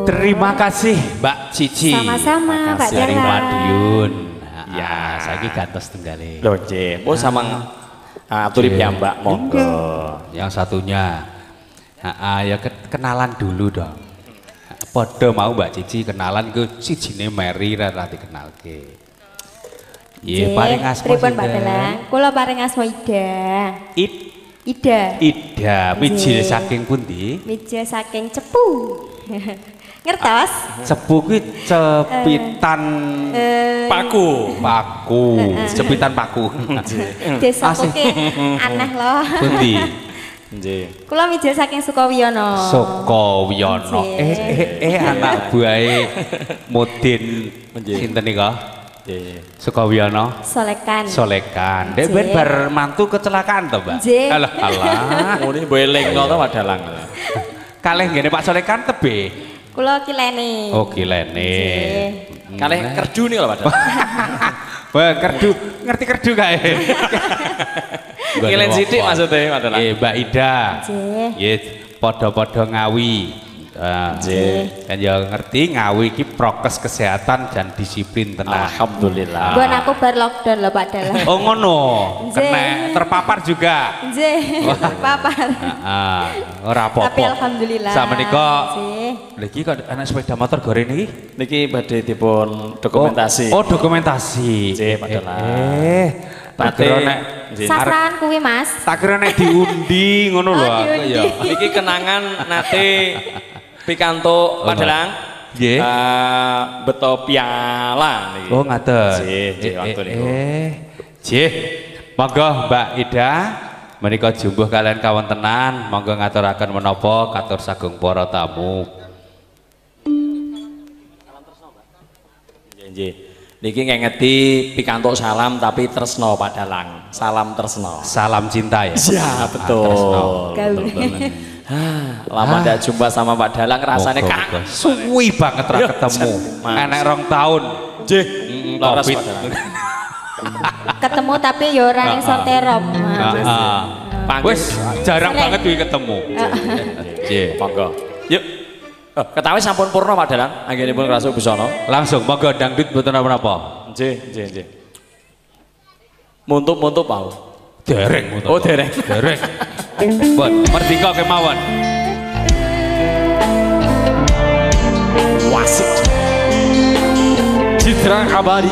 Terima kasih Mbak Cici. Sama-sama Mbak dari Dara. Madiun. Ya, Saiki gantos tenggale. Loh, Nggih. Oh sama turip ya Mbak, monggo. Yang satunya ya kenalan dulu dong. Podo mau Mbak Cici kenalan ke sijine Mary ra dikenalke. Nggih, paring asma. Pripun Mbak Dalang? Kula paring asma Ida. Ida. Ida, mijil saking pundi? Mijil saking Cepu. Ngertos? Cepu kuwi cepitan Paku. Cepitan paku. Desa oke aneh loh. Pundi? Nggih. Kula mijil saking Sukawiyono. Sukawiyono. Anak buahe Mudin sinten nika? Nggih. Sukawiyono. Solekan. Solekan. Dek ben bar mantu kecelakaan to, Mbak? Nggih. Alah alah. Ngene mbok elingno to Padalang. Kalih ngene Pak Solekan tebe. Kula kilene. Oh, kilene. Kalih kerdu nih lho Padalang. Wah, kerdu. Ngerti kerdu kae. Kilen sithik maksudnya Padalang. Mbak Ida. Nggih. Nggih, padha-padha ngawi. Nggih. Kan ya ngerti ngawi iki prokes kesehatan dan disiplin tenan. Alhamdulillah. Nggon aku bar lockdown lho Pak Dalang. Oh ngono. Nggih. Kena terpapar juga. Nggih, terpapar. Heeh, ora apa-apa. Tapi alhamdulillah. Sakmenika Nggih. lha iki kok anak sepeda motor goreng iki? Niki badhe dipun dokumentasi. Oh, dokumentasi. Nggih, Padalang. Tak kira nek Sasrahan kuwi Mas. tak kira nek diundi ngono lho Oh, aku diundi. ya. Niki kenangan nate pikantuk Padalang. Nggih. Beto piala niki. Oh ngaten. Nggih, waktu niku. Nggih. Monggo Mbak Ida menika jumbuh kalian kawontenan, monggo ngaturaken menapa katur sagung para tamu. Nggih. Niki ngengeti pikantuk salam tapi tresno Padalang. Salam tresno. Salam cinta ya. Ya, betul. Tresno. Gaul. Lama ndak jumpa sama Pak Dalang rasanya kangen. Suwi banget ra ketemu. Enek 2 tahun. Nggih. Laras Covid. Pak Dalang. Ketemu tapi ya ora ning sorterop. Mas. Wes jarang banget kuwi ketemu. Nggih. Monggo. Yuk. Ketawi sampun purna Pak Dalang. Anggenipun Rasuk Busana. Langsung monggo dangdut mboten apa-apa. Nggih. Muntup-muntup mau. Dereng Oh, dereng. Dereng. Bon, merdeka kemawon. Wasik. Citra Abadi.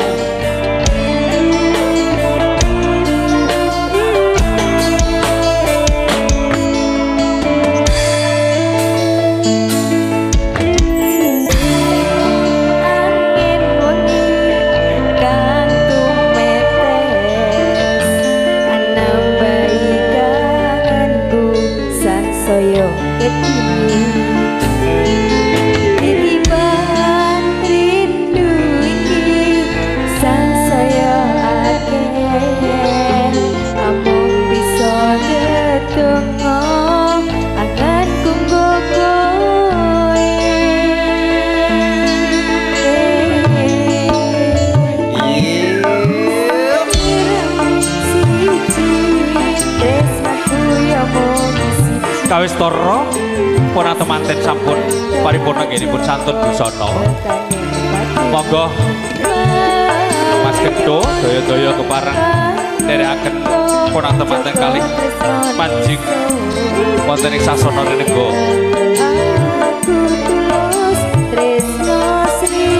Angin wengi kang tumetes nambahi kangenku sansaya kedini titipan rindu iki sansaya akeh amung bisa ndedonga anganku nggo Kawis toro pun temanten sampun paripurna nggih pun santun busana. Monggo Mas Gendo daya-daya kepareng nderekaken pun temanten kalih manjing wonten ing sasana renega. Aku tulus tresno Janji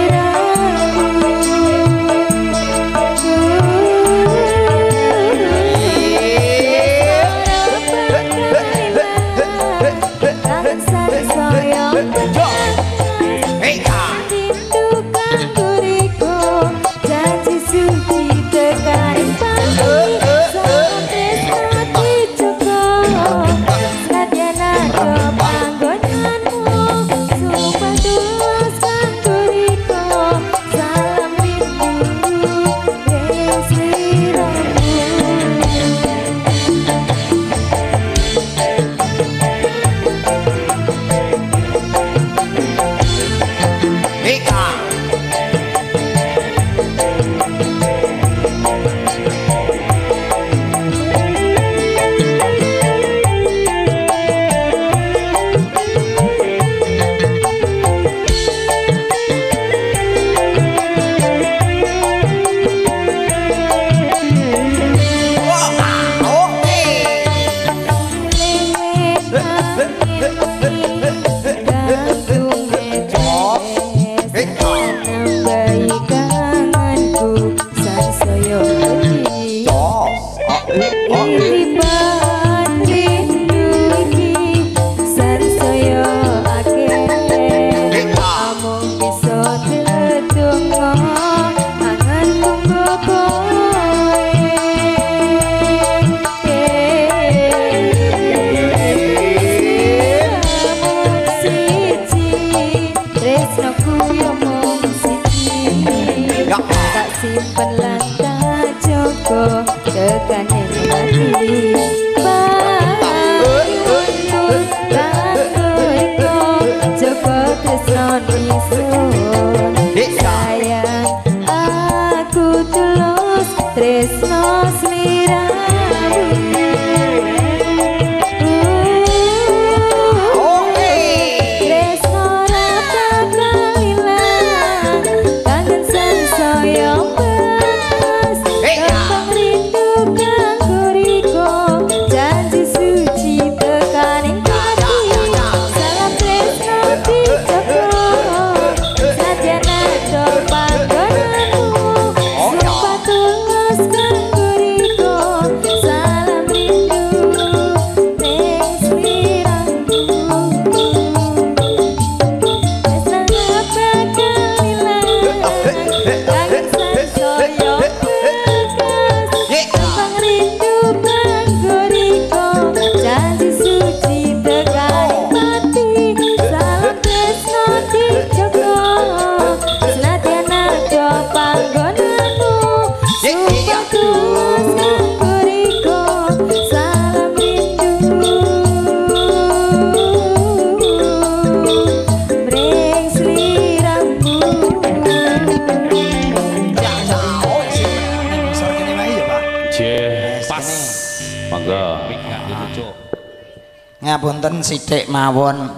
Ngapunten sithik mawon.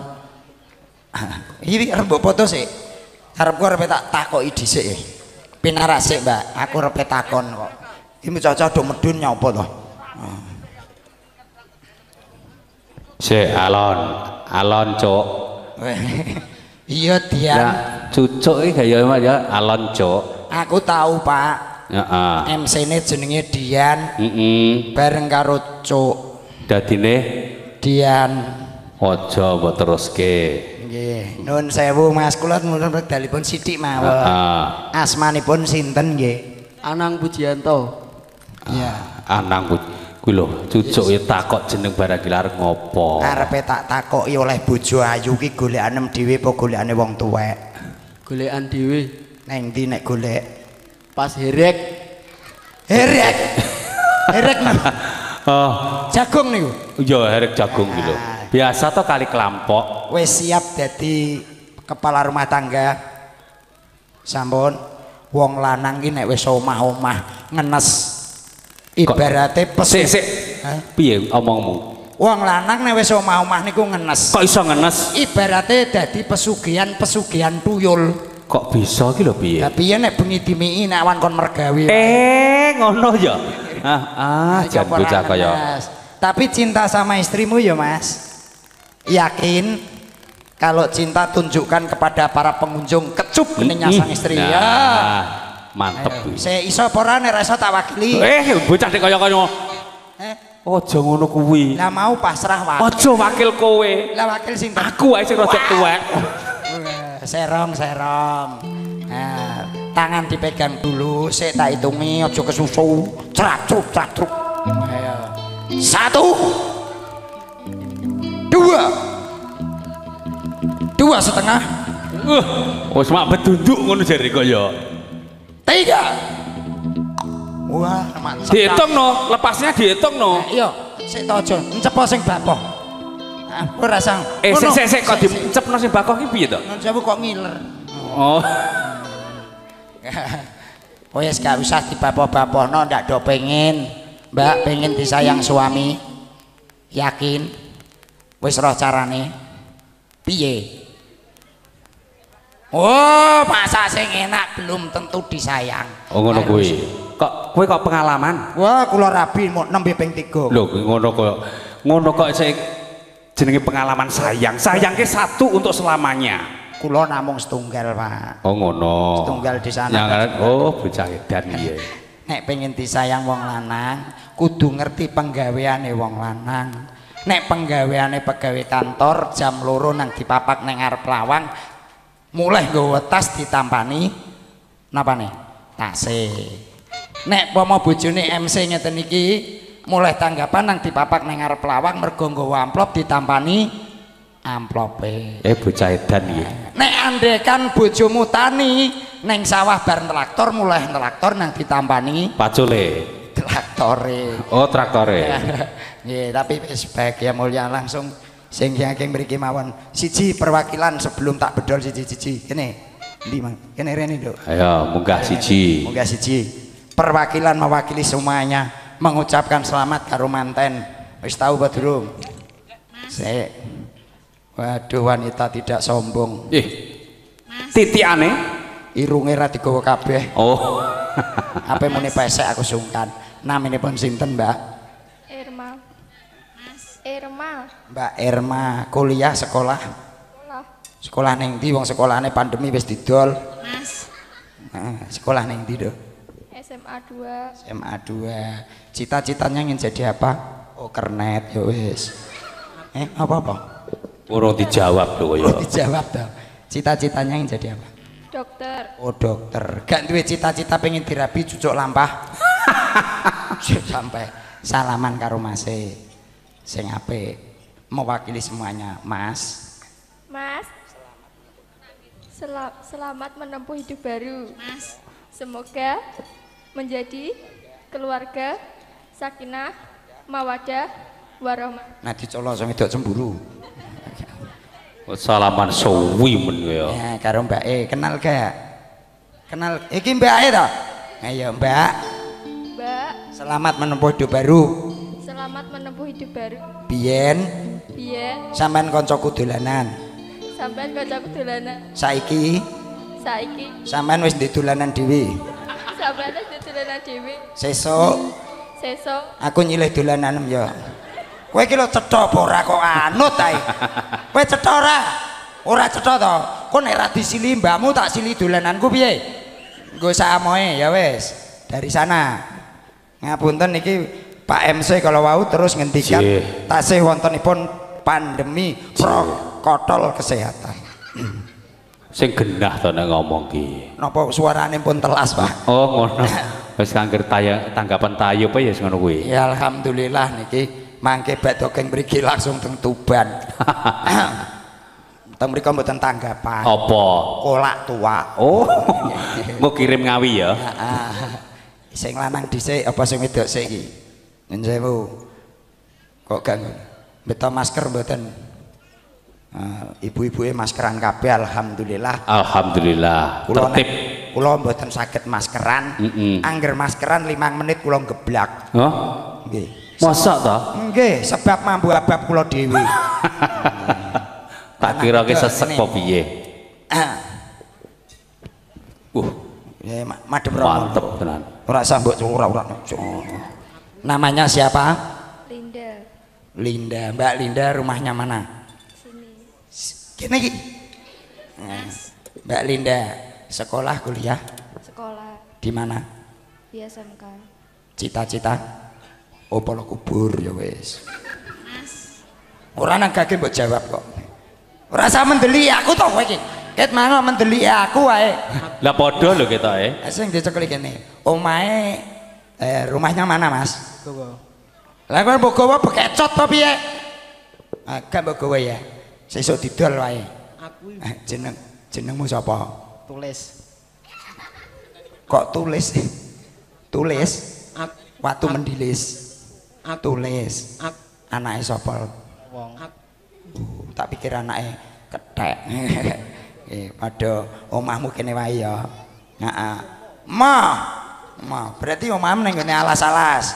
Iki arep mbok foto sik. Arep tak takoki dhisik. Pinarak sik, Mbak. Aku arep takon kok. Iki cocok do medun nyapa to? Sik alon, Cuk. Iya, Dian. Ya, cucuk iki gaya ya alon, Cuk. Aku tahu, Pak. Heeh. MC-ne jenenge Dian. Bareng karo Cuk. Dadine Dian. aja mbok teruske. Nggih. Nuwun sewu Mas, kula nuwun dalipun sithik mawon. Asmanipun sinten nggih? Anang Pujianto. Iya. Anang kuwi lho, cucuk ya takok jeneng barang iki arep ngopo? Karepe tak takoki oleh bojo ayu ki golekanem dhewe apa golekane wong tuwek? Golekan dhewe. Neng ndi nek golek? Pas herek. Herek. Herek no. Oh, Jagung niku. iya herek jagung iki lho. Biasa to kali kelampok. Wis siap dadi kepala rumah tangga. Sampun. Wong lanang ki nek wis omah-omah ngenes ibarate pesuk. Sik. Piye omongmu? Wong lanang nek wis omah-omah niku ngenes. Kok iso ngenes? Ibarate dadi pesugihan tuyul. Kok bisa iki lho piye? Lah piye nek bengi dimiki nek awan kon mergawe. Ngono ya. Jan bocah kaya. Tapi cinta sama istrimu ya, Mas. Yakin kalau cinta tunjukkan kepada para pengunjung kecup geningnya sang istri. Nah, Ya. mantep. Saya iso apa ora nek iso tak wakili. Bocah nek kaya-kaya. Aja ngono kuwi. Lah mau pasrah wae. Aja wakil kowe. Lah wakil sinten? Aku ae sing rada tuwek. Serong. Nah, tangan dipegang dulu, saya tak hitungi, aja kesusu. Cratruk. Ayo. 1 2 setengah. Wis mak bedunduk ngono jare kaya. 3. Wah, mantap. Dihitungno, lepasnya dihitungno. Iya, sik to aja, encepo sing bapoh. Ora sang. Sik kok dicepno sing bakoh ki piye to? Nonjamu kok ngiler. Oh. Wes gak usah dibapoh-bapohno, ndak do pengen. Mbak pengen disayang suami. Yakin? Wis roh carane. Piye? Oh, masa sing enak belum tentu disayang. Oh ngono kuwi. Kok kowe kok pengalaman? Wah, kula rabi mau nembe ping 3. Lho, ngono kok sik jenenge pengalaman sayang. Sayang ki satu untuk selamanya. Kula namung setunggal, Pak. Oh ngono. Setunggal di sana. Bocah edan iki. Nek pengen disayang wong lanang, kudu ngerti penggaweane wong lanang. Nek penggaweane pegawai kantor jam 2 nang dipapak nang ngarep lawang, mulai nggawa tas ditampani napane? Tase. Nek pomo bojone MC ngeten iki, mulai tanggapan nang dipapak nang ngarep lawang mergo nggawa amplop ditampani amplope. Bocah edan iki. Nek andekan bojomu tani neng sawah bar traktor mulai traktor nang ditampani pacule traktore. Oh traktore. Nggih, tapi wis bahagia mulia langsung sing saking mriki mawon. Siji perwakilan sebelum tak bedol siji-siji. Kene. Endi, Mang? Kene rene, Nduk. Ayo munggah siji. Munggah siji. Perwakilan mewakili semuanya mengucapkan selamat karo manten. Wis tahu apa durung? Sik. Waduh, wanita tidak sombong. Titikane irunge ra digawa kabeh. Oh. Apa muni pesek aku sungkan. Naminipun sinten, Mbak? Irma. Irma. Mbak Irma, kuliah sekolah. Sekolah ning ndi wong sekolahane pandemi wis didol. Mas. Nah, sekolah ning ndi, Dok? SMA 2. SMA 2. Cita-citanya ingin jadi apa? Oh, kernet ya wis. Apa-apa? Urung dijawab lho ya. Oh, dijawab to. Cita-citanya ingin jadi apa? Dokter. Oh, dokter. Gak duwe cita-cita pengen dirabi cucuk lampah. Sampai salaman karo Mas sing apik mewakili semuanya, Mas. Mas. Selamat menempuh hidup baru. Mas. Semoga menjadi keluarga sakinah, mawadah, warahmah. Nah dicolok sing wedok cemburu. Salaman suwi men ya. Ya, karo Mbak kenal gak? Kenal. Iki Mbak ta? Ayo, Mbak. Mbak. Selamat menempuh hidup baru. Selamat menempuh hidup baru. Biyen Biyen sampean kancaku dolanan. sampean kancaku dolanan. Saiki Saiki sampean wis ndek dolanan dhewe. sampean wis dolanan dhewe. Sesuk Sesuk aku nyilih dolanan ya. Kowe iki lho cetha apa ora kok anut ae. Kowe cetha ora? Ora cetha to. Kok nek ra disili mbakmu tak sili dolananku piye? Nggo samoe ya wis. Dari sana. Ngapunten niki Pak MC kalau wau terus ngendikan tasih wontenipun pandemi protokol kesehatan. Sing genah to nek ngomong ki. Napa suarane pun telas, Pak? Oh, ngono. Wis kangger tanggapan tayo apa ya ngono kuwi. Ya alhamdulillah niki mangke badhe keng mriki langsung teng Tuban. Teng mriko mboten tanggapan. Apa? Kolak tua. Oh. Mau kirim Ngawi ya. Heeh. Sing lanang dhisik apa sing wedok sik iki? Nyun sewu. Kok gak beto masker mboten? Ibu-ibuke maskeran kabeh alhamdulillah. Alhamdulillah. Tertib. Kula mboten saged maskeran. Angger maskeran 5 menit kula geblak. Oh? Nggih. Masa to? Nggih, sebab mambu abab kula dhewe. Tak kira ke sesek apa piye. Ya madhep rono. Mantep tenan. Ora sambuk ora. Namanya siapa? Linda. Linda. Mbak Linda rumahnya mana? Sini. Kene iki. Mbak Linda, sekolah kuliah Sekolah di mana? di SMK. Cita-cita? Oh, polo kubur ya wis. Ora nang gage mbok jawab kok. Ora usah mendeli aku to kowe iki. Ket mango mendeli aku wae. Lah padha lho ketoke. Sing dicekeli kene. Omahe rumahnya mana, Mas? Gowo. Lah kowe mbok gawa bekecot to piye? Agak mbok gawa ya. Sesuk didol wae. Aku Jenengmu sapa? tulis. Kok tulis? Tulis? Watu mendilis. Tulis. Anake sapa? Wong. Tak pikir anake kethek. Padha omahmu kene wae ya. Heeh. Berarti omahmu ning ngene alas-alas.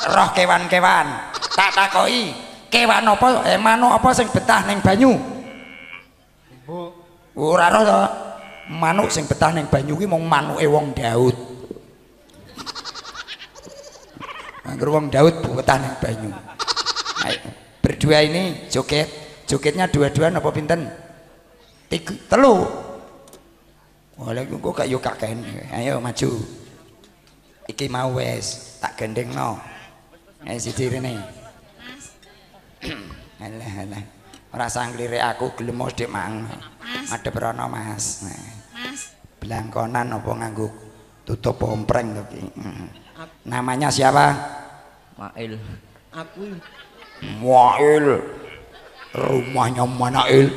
Roh kewan-kewan. Tak takoki, kewan apa manuk apa sing betah ning banyu? Ora roh to. Manuk sing betah ning banyu kuwi mung manuke wong Daud. Angger wong Daud betah ning banyu. Berdua ini joget. Jogetnya dua-duaan apa pinten? 3 telu. Oleh kok gak yo kaken. Ayo maju. Iki mau wes tak gendengno. Siji rene. Alah. Ora sanglire aku gelem mosdik mang. Madhep rono, Mas. Blangkonan apa nganggo tutup ompreng to ki. Namanya siapa? Mail. Aku. Mail. Rumahnya mana Il?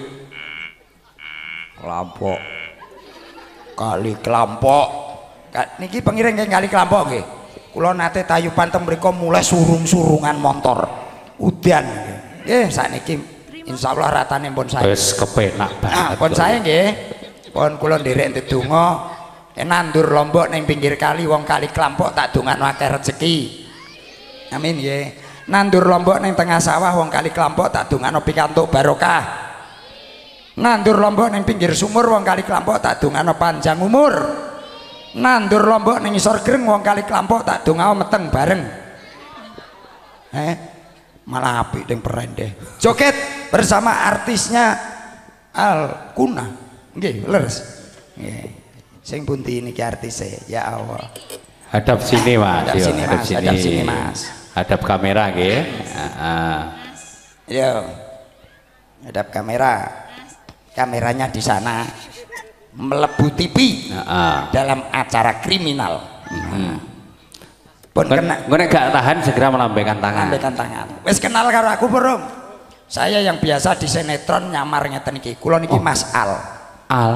Kelampok. Kali Kelampok. Niki pengiring kali Kelampok nggih. Kula nate tayuban teng mriku mulai surung-surungan motor. Udan nggih. Nggih sakniki insyaallah ratane pun saya. Wis kepenak banget. Pun saya nggih. Pun kula nderek ndedonga nandur lombok ning pinggir kali wong kali Kelampok tak dongakno akeh rezeki. Amin nggih. Nandur lombok ning tengah sawah wong kali Kelampok tak dongakno pikantuk barokah. Nandur lombok ning pinggir sumur wong kali Kelampok tak dongakno panjang umur. Nandur lombok ning isor greng wong kali Kelampok tak dongakno meteng bareng. Malah apik ning perendeh. Joget bersama artisnya Al Kuna. Nggih, leres. Nggih. Sing pundi niki artise? Ya Allah. Hadap sini, Mas. Hadap sini, Mas. Hadap sini, Mas. Hadap kamera nggih. Yo. Hadap kamera. Kameranya di sana. Melebu TV dalam acara kriminal. Pun kena. Nek gak tahan segera melambaikan tangan. Melambaikan tangan. Wis kenal karo aku belum? Saya yang biasa di sinetron nyamar ngeten iki. Kula niki Mas Al. Al.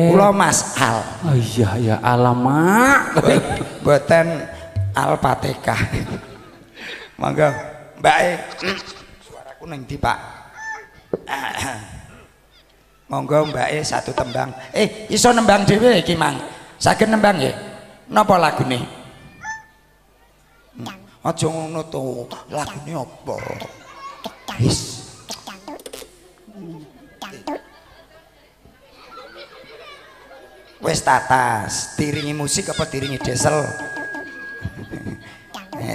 Kula Mas Al. Oh iya ya alamak. Boten Al-Fatihah. Monggo, Mbak suaraku ning ndi, Pak? Monggo Mbak satu tembang. Iso nembang dhewe iki, Mang. Saged nembang nggih. Napa lagune? Aja ngono to. Lagune apa? Wis. Wis tatas, diringi musik apa diringi diesel?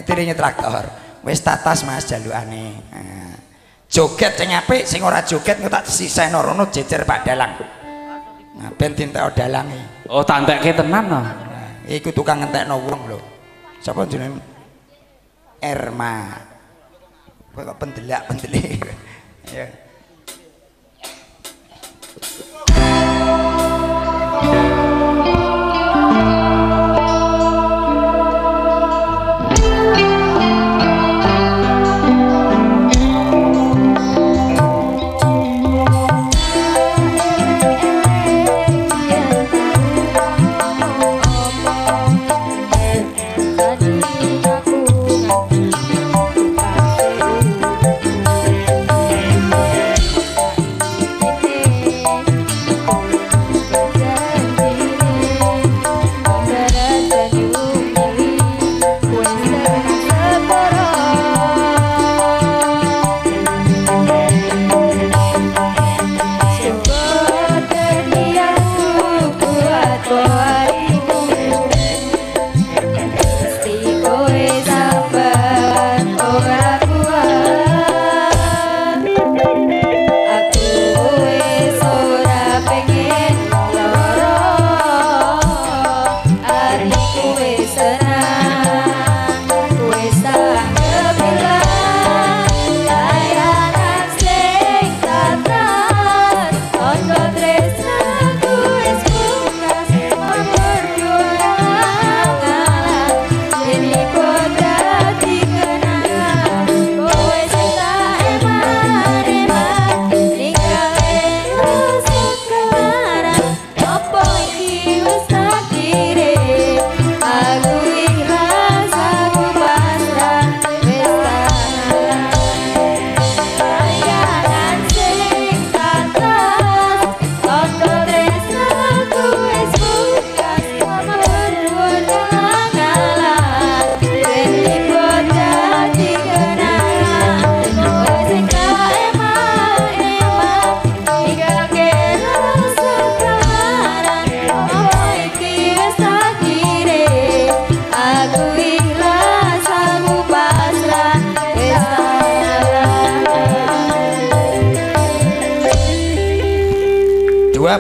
Diringi traktor. Wis tatas Mas jalukane. Joget sing apik, sing ora joget engko tak sisihno rono jejer Pak Dalang. Nah, ben dintek dalange. Oh, tak entekke tenan no. Iku tukang ngentekno wong lho. Sapa jenenge? Erma. Kowe kok pendelak-pendelik. Ya.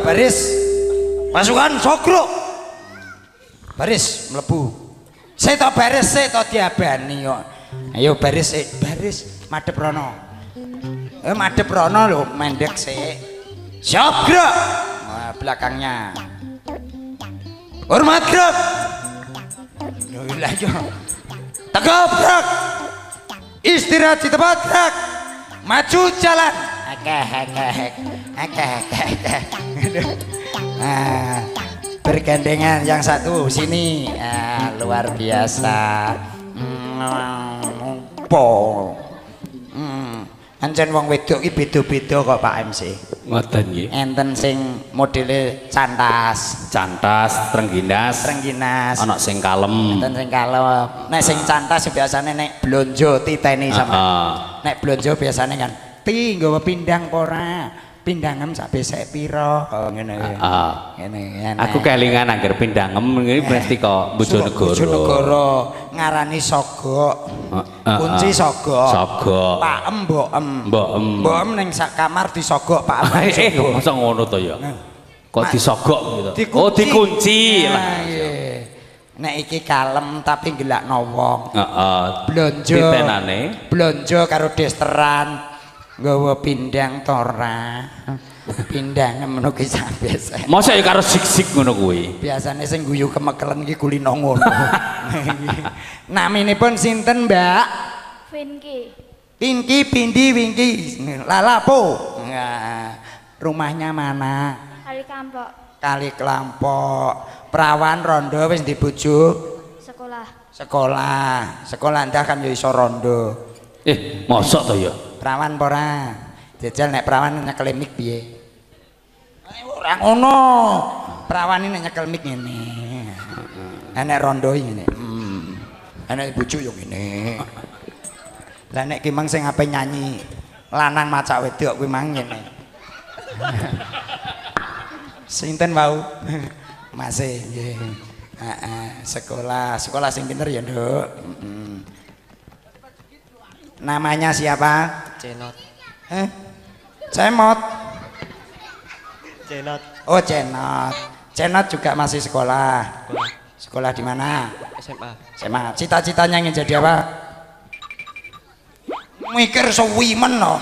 Baris pasukan Sogro baris mlebu saya to baris saya to diabani kok ayo baris baris madhep rono madhep rono lho mendek sik Sogro nah, belakangnya hormat gerak lah yo tegap gerak istirahat di tempat gerak maju jalan nah, bergandengan yang satu sini luar biasa ancen wong wedok iki beda-beda kok Pak MC ngoten nggih enten sing modele cantas trengginas ana sing kalem enten sing kalem nek sing cantas biasane nek blonjo titeni sampean nek blonjo biasane kan ti nggawa pindang pora pindangem sak besek pira ngene ngene aku kelingan angger pindangem iki mesti kok Bojonegoro ngarani sogok kunci sogok Pak Mbok ning sak kamar disogok Pak masa ngono to ya kok disogok gitu oh dikunci lah nek iki kalem tapi gelakno wong blonjo ditenane blonjo karo desteran nggawa pindang tora pindang ngono ki biasa masa ya karo sik-sik ngono kuwi biasane sing guyu kemekelen iki kulino ngono naminipun sinten Mbak Pinki Pindi Wingki Lalapo rumahnya mana Kali Kelampok perawan rondo wis di bojo sekolah ndak kan ya iso rondo mosok to ya perawan pora jajal nek perawan nyekel mik piye ora ngono perawan nek nyekel mik ngene nek rondo ngene Enek bojo yo ngene. Lah nek ki mang sing ape nyanyi lanang macak wedok kuwi mang ngene. Sinten wau? Masih nggih. Heeh, sekolah sing pinter ya, Nduk. Namanya siapa? Cenot. Cemot. Cenot. Oh, Cenot. Cenot juga masih sekolah. Sekolah di mana? SMA. SMA. Cita-citanya ingin jadi apa? Mikir suwimen no.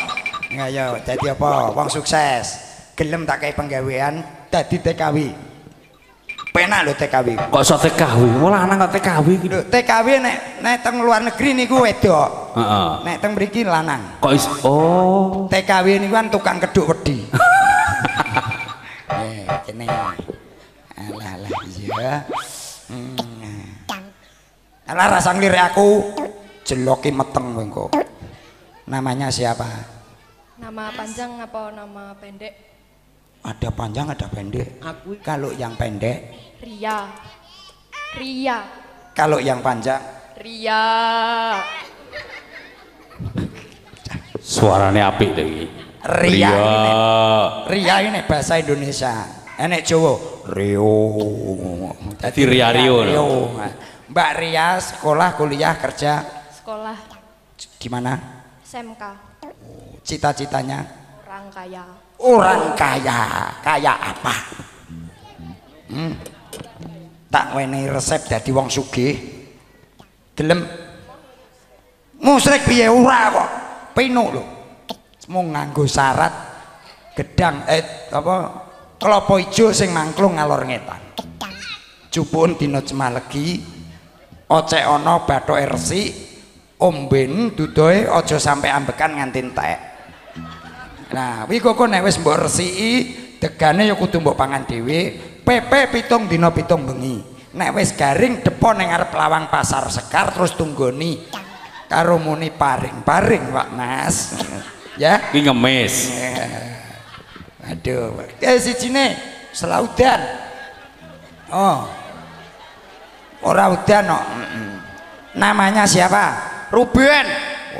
Ya ya, jadi apa? Wong sukses. Gelem tak kei penggawean dadi TKW. Penak lho TKW. Kok iso TKW? Malah lanang kok TKW iki. Lho, TKW nek teng luar negeri niku wedok. Heeh. Nek teng mriki lanang. Kok iso? Oh. TKW niku kan tukang keduk wedi. Kene. Alah iya. Alah rasa nglirik aku jeloki meteng kowe engko. Namanya siapa? Nama panjang apa nama pendek? Ada panjang ada pendek. Aku Kalau yang pendek, Ria. kalau yang panjang, Ria. Suarane apik to iki. Ria. Ria ini bahasa Indonesia. Enek Jawa, Rio. Dadi Ria-rio. Mbak Ria sekolah, kuliah, kerja Sekolah di mana? SMK. Cita-citanya Orang kaya. orang kaya. Kaya apa? Tak wenehi resep dadi wong sugih. Gelem musrik piye ora kok. Pinuk lho. Mung nganggo syarat gedang apa klapa ijo sing mangklung ngalor ngetan. Jupun dina cemalegi, ocek ana bathoke resik, omben dudohe aja sampe ambekan nganti entek. Nah, kuwi kok nek wis mbok resiki, degane ya kudu mbok pangan dhewe, pepe 7 dina 7 bengi. Nek wis garing depo ning arep lawang pasar Sekar terus tunggoni karo muni paring-paring, Pak Mas. Ya. Ki ngemis. Aduh, sijine selaudan. Oh. Ora udan kok. Namanya siapa? Ruben.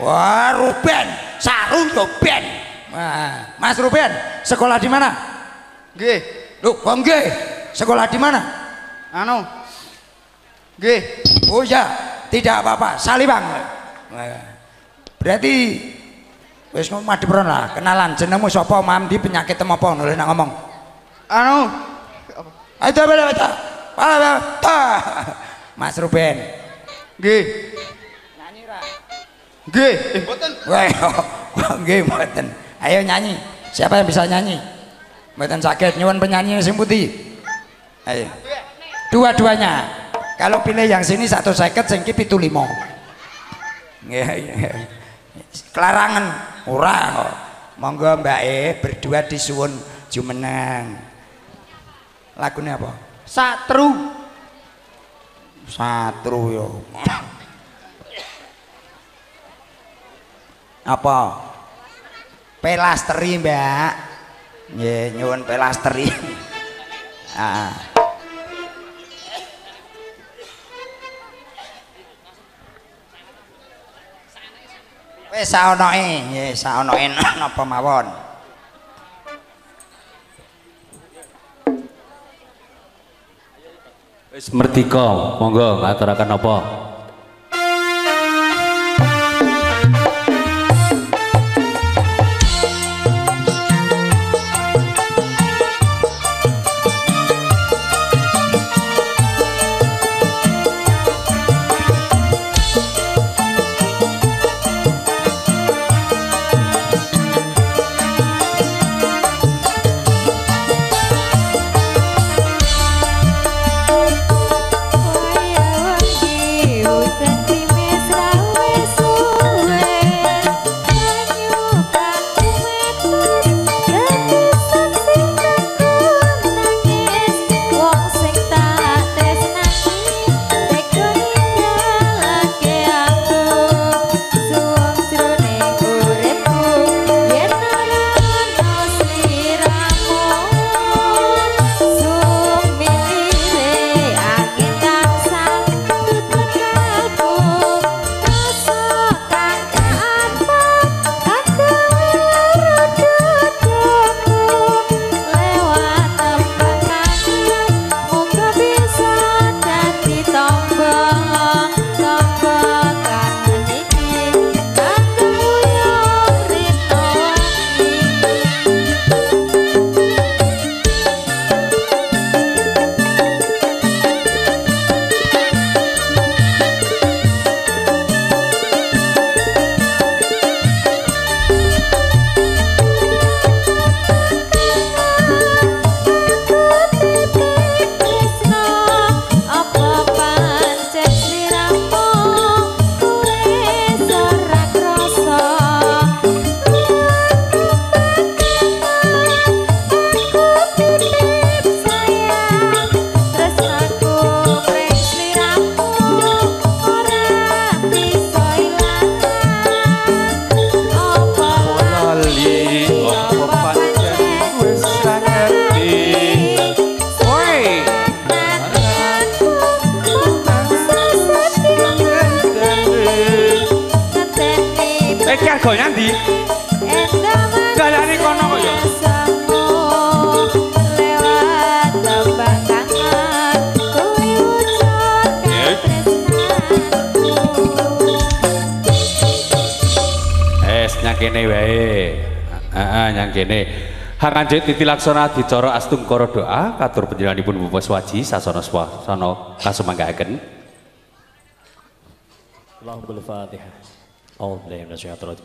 Wah, Ruben. Saru Ruben. Wah, Mas Ruben, sekolah di mana? Nggih. Loh, kok nggih? Sekolah di mana? Anu. Nggih. Oh ya, tidak apa-apa. Salibang. Berarti wis madhepron lah, kenalan jenengmu sapa, mamdi penyakit apa ngono lho nak ngomong. Anu. Ayo beda. Mas Ruben. Nggih. Nyanyi ra? Nggih. Mboten. Wah, nggih mboten. Ayo nyanyi. Siapa yang bisa nyanyi? Mboten sakit nyuwun penyanyi sing putih. Ayo. Dua-duanya. Kalau pilih yang sini 150, sing ki 75. Nggih. Kelarangan ora kok. Monggo Mbak berdua disuwun jumeneng. Lagune apa? Satru. Satru yo. Apa? Pelasteri, Mbak. Nggih, nyuwun pelasteri. Ah. Wis saonoke, nggih, saonoke napa mawon. Wis merdika, monggo ngaturaken apa? Dalane kono kok ya. Lewat tembak tangan kowe ucapkan tresnaku. Nyang kene wae. Heeh, nyang kene. Hanganjit titi laksana dicara astungkara doa katur panjenenganipun Bapak Swaji sasana swasana kasumanggahaken. Allahumma al-Fatihah.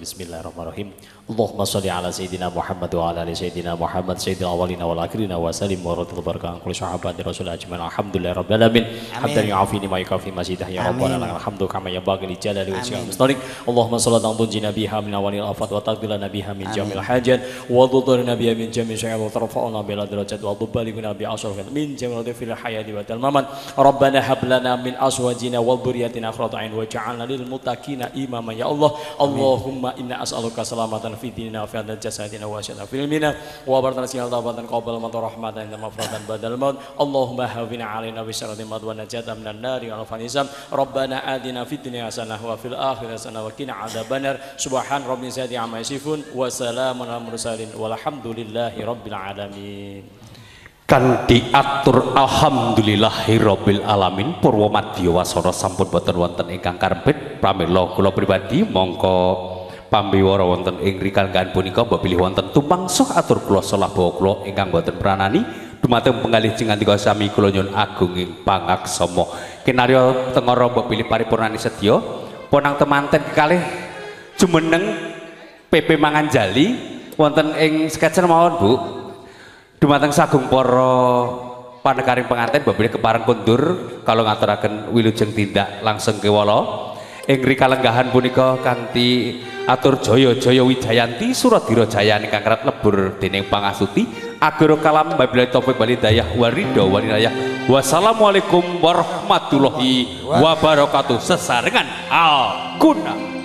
Bismillahirrahmanirrahim. Allahumma sholli ala sayyidina Muhammad wa ala ali sayyidina Muhammad sayyidil awwalina wal akhirina wa sallim wa radhiyallahu barakatuh kulli sahabati rasul ajmain alhamdulillahirabbil alamin hamdan yu'afini ma yukafi mazidah ya rabbana lakal hamdu kama yanbaghi li jalali wajhika mustaqim. Allahumma shalli ala tunjina biha min awalil afat wa taqbilana biha min jamil hajat wa tudhirna biha min jamil syai'at wa tarfa'una bil darajat wa tuballighuna bi asrafil min jamil fil hayati wa tal mamat. Rabbana hab lana min azwajina wa dhurriyyatina qurrata a'yun waj'alna lil muttaqina imama ya Allah. Allahumma inna as'aluka salamatan fi dinina wa fi jasadina wa syana fil ilmina wa barzana sinal tabatan qabal mata rahmatan inna mafratan badal maut. Allahumma hawina alaina bi syarri ma wa najata minan nari wa fanisam. Rabbana atina fid dunya hasanah wa fil akhirati hasanah wa qina adzabannar. Subhan rabbil izzati amma yasifun wa salamun alal mursalin walhamdulillahi rabbil alamin. Kan diatur alhamdulillahirabbil alamin purwa madya wasana sampun boten wonten ingkang karepet pramila kula pribadi mongko pambiwara wonten ing rikanggan punika mbok pilih wonten tumangsuh atur kula salah bawa kula ingkang boten pranani dumateng penggalih jengandika sami kula nyuwun agung ing pangaksama kinarya tengara mbok pilih paripurnani sedya ponang temanten kekalih jumeneng PP Manganjali wonten ing sketcher mawon Bu. Dumateng sagung para panekaring pengantin babile kepareng kundur kalau ngaturaken wilujeng tindak langsung kewala ing rikalenggahan punika kanthi atur jaya-jaya wijayanti Suradira Jaya ingkang kerep lebur dening pangasuti agur kalam wabillahi taufik wal hidayah waridha walinayah wassalamualaikum warahmatullahi wabarakatuh sesarengan al-guna.